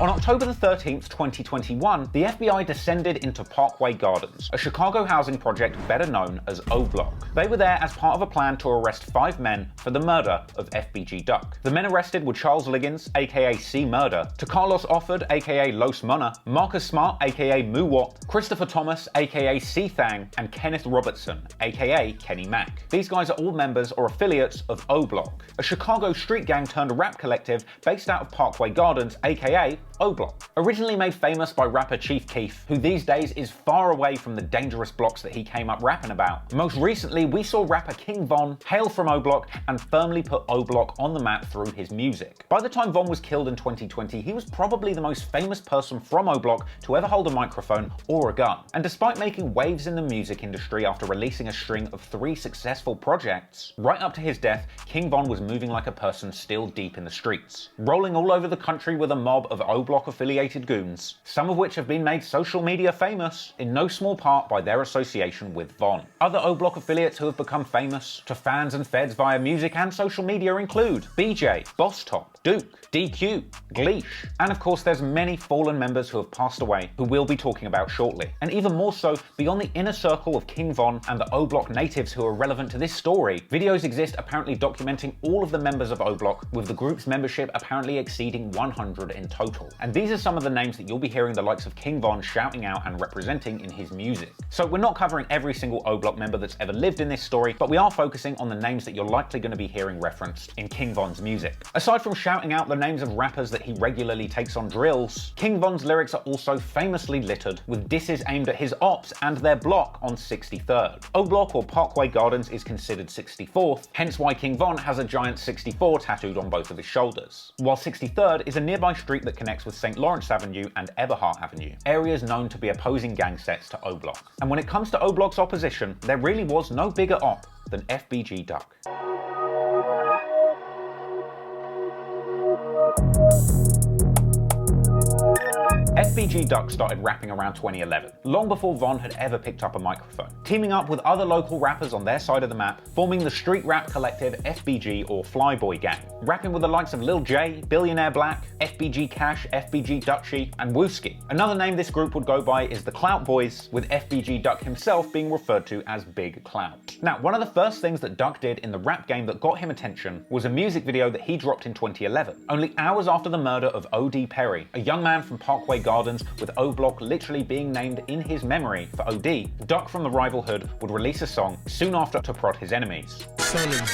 On October the 13th, 2021, the FBI descended into Parkway Gardens, a Chicago housing project better known as O Block. They were there as part of a plan to arrest 5 men for the murder of FBG Duck. The men arrested were Charles Liggins, aka C Murder, to Carlos Offord, aka Los Mona, Marcus Smart, aka Muwot, Christopher Thomas, aka C Thang, and Kenneth Robertson, aka Kenny Mac. These guys are all members or affiliates of O Block, a Chicago street gang turned rap collective based out of Parkway Gardens, aka O Block. Originally made famous by rapper Chief Keef, who these days is far away from the dangerous blocks that he came up rapping about. Most recently, we saw rapper King Von hail from O Block and firmly put O Block on the map through his music. By the time Von was killed in 2020, he was probably the most famous person from O Block to ever hold a microphone or a gun. And despite making waves in the music industry after releasing a string of 3 successful projects, right up to his death, King Von was moving like a person still deep in the streets, rolling all over the country with a mob of O Block affiliated goons, some of which have been made social media famous, in no small part by their association with Von. Other O Block affiliates who have become famous to fans and feds via music and social media include BJ, Boss Top, Duke, DQ, Gleesh, and of course there's many fallen members who have passed away who we'll be talking about shortly. And even more so, beyond the inner circle of King Von and the O Block natives who are relevant to this story, videos exist apparently documenting all of the members of O Block, with the group's membership apparently exceeding 100 in total. And these are some of the names that you'll be hearing the likes of King Von shouting out and representing in his music. So we're not covering every single O Block member that's ever lived in this story, but we are focusing on the names that you're likely going to be hearing referenced in King Von's music. Aside from shouting out the names of rappers that he regularly takes on drills, King Von's lyrics are also famously littered with disses aimed at his ops and their block on 63rd. O Block, or Parkway Gardens, is considered 64th, hence why King Von has a giant 64 tattooed on both of his shoulders, while 63rd is a nearby street that connects with St. Lawrence Avenue and Eberhart Avenue, areas known to be opposing gang sets to O Block. And when it comes to O Block's opposition, there really was no bigger op than FBG Duck. FBG Duck started rapping around 2011, long before Von had ever picked up a microphone, teaming up with other local rappers on their side of the map, forming the street rap collective FBG, or Flyboy Gang, rapping with the likes of Lil J, Billionaire Black, FBG Cash, FBG Dutchie, and Wooski. Another name this group would go by is the Clout Boys, with FBG Duck himself being referred to as Big Clout. Now, one of the first things that Duck did in the rap game that got him attention was a music video that he dropped in 2011, only hours after the murder of O.D. Perry, a young man from Parkway Gardens, with O Block literally being named in his memory for OD. Duck from the rival hood would release a song soon after to prod his enemies.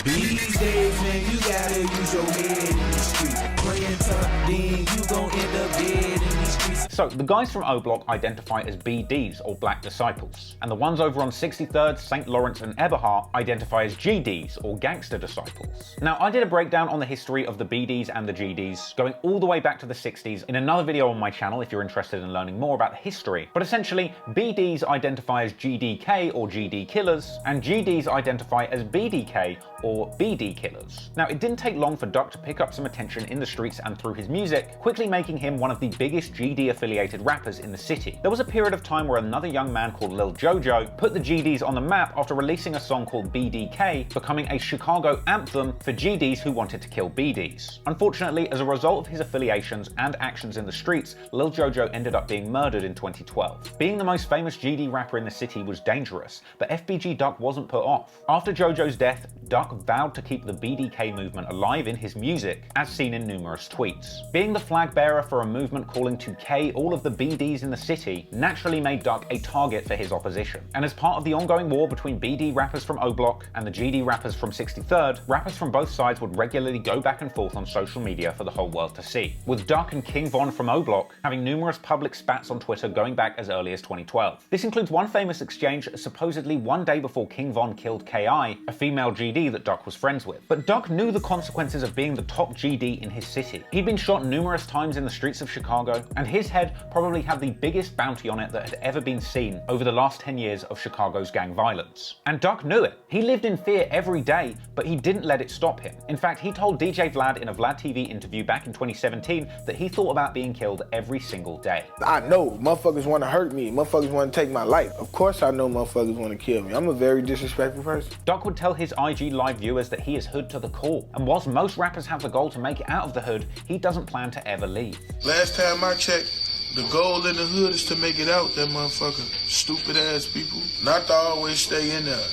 These days, man, you gotta use your head in the street. Playing tough, then you gon' end up dead in the streets. So, the guys from O Block identify as BDs, or Black Disciples, and the ones over on 63rd, St. Lawrence and Eberhart identify as GDs, or Gangster Disciples. Now, I did a breakdown on the history of the BDs and the GDs, going all the way back to the 60s in another video on my channel if you're interested in learning more about the history, but essentially, BDs identify as GDK, or GD Killers, and GDs identify as BDK, or BD Killers. Now, it didn't take long for Duck to pick up some attention in the streets and through his music, quickly making him one of the biggest GD-affiliated rappers in the city. There was a period of time where another young man called Lil Jojo put the GDs on the map after releasing a song called BDK, becoming a Chicago anthem for GDs who wanted to kill BDs. Unfortunately, as a result of his affiliations and actions in the streets, Lil Jojo ended up being murdered in 2012. Being the most famous GD rapper in the city was dangerous, but FBG Duck wasn't put off. After Jojo's death, Duck vowed to keep the BDK movement alive in his music, as seen in numerous tweets. Being the flag bearer for a movement calling to K all of the BDs in the city naturally made Duck a target for his opposition. And as part of the ongoing war between BD rappers from O Block and the GD rappers from 63rd, rappers from both sides would regularly go back and forth on social media for the whole world to see, with Duck and King Von from O Block having numerous public spats on Twitter going back as early as 2012. This includes one famous exchange supposedly one day before King Von killed KI, a female GD that Duck was friends with. But Duck knew the consequences of being the top GD in his city. He'd been shot numerous times in the streets of Chicago, and his head probably had the biggest bounty on it that had ever been seen over the last 10 years of Chicago's gang violence. And Duck knew it. He lived in fear every day, but he didn't let it stop him. In fact, he told DJ Vlad in a Vlad TV interview back in 2017 that he thought about being killed every single day. I know motherfuckers want to hurt me, motherfuckers want to take my life. Of course I know motherfuckers want to kill me. I'm a very disrespectful person. Duck would tell his IG FBG Live viewers that he is hood to the core. And whilst most rappers have the goal to make it out of the hood, he doesn't plan to ever leave. Last time I checked, the goal in the hood is to make it out, that motherfucker. Stupid ass people. Not to always stay in there.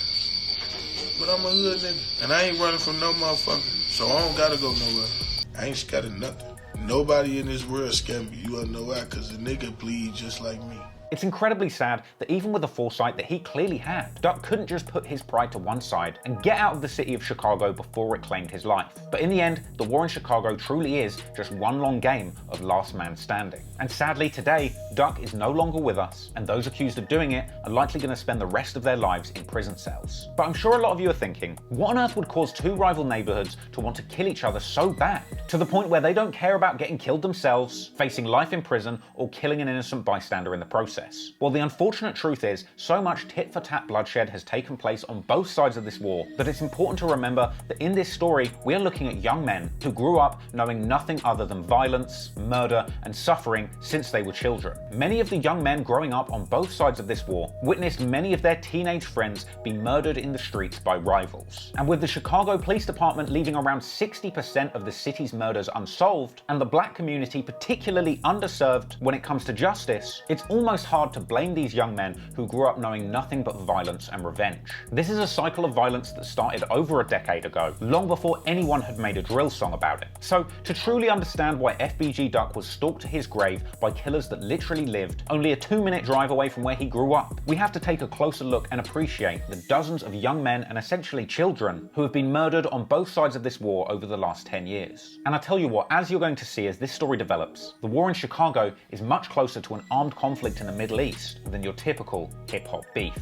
But I'm a hood nigga. And I ain't running from no motherfucker. So I don't gotta go nowhere. I ain't scared of nothing. Nobody in this world scared me. You wanna know why? Cause the nigga bleed just like me. It's incredibly sad that even with the foresight that he clearly had, Duck couldn't just put his pride to one side and get out of the city of Chicago before it claimed his life. But in the end, the war in Chicago truly is just one long game of last man standing. And sadly today, Duck is no longer with us, and those accused of doing it are likely going to spend the rest of their lives in prison cells. But I'm sure a lot of you are thinking, what on earth would cause two rival neighborhoods to want to kill each other so bad, to the point where they don't care about getting killed themselves, facing life in prison, or killing an innocent bystander in the process? Well, the unfortunate truth is, so much tit-for-tat bloodshed has taken place on both sides of this war that it's important to remember that in this story, we are looking at young men who grew up knowing nothing other than violence, murder, and suffering since they were children. Many of the young men growing up on both sides of this war witnessed many of their teenage friends be murdered in the streets by rivals. And with the Chicago Police Department leaving around 60% of the city's murders unsolved, and the black community particularly underserved when it comes to justice, it's almost hard to blame these young men who grew up knowing nothing but violence and revenge. This is a cycle of violence that started over a decade ago, long before anyone had made a drill song about it. So, to truly understand why FBG Duck was stalked to his grave by killers that literally lived only a 2-minute drive away from where he grew up, we have to take a closer look and appreciate the dozens of young men and essentially children who have been murdered on both sides of this war over the last 10 years. And I tell you what, as you're going to see as this story develops, the war in Chicago is much closer to an armed conflict in the Middle East than your typical hip-hop beef.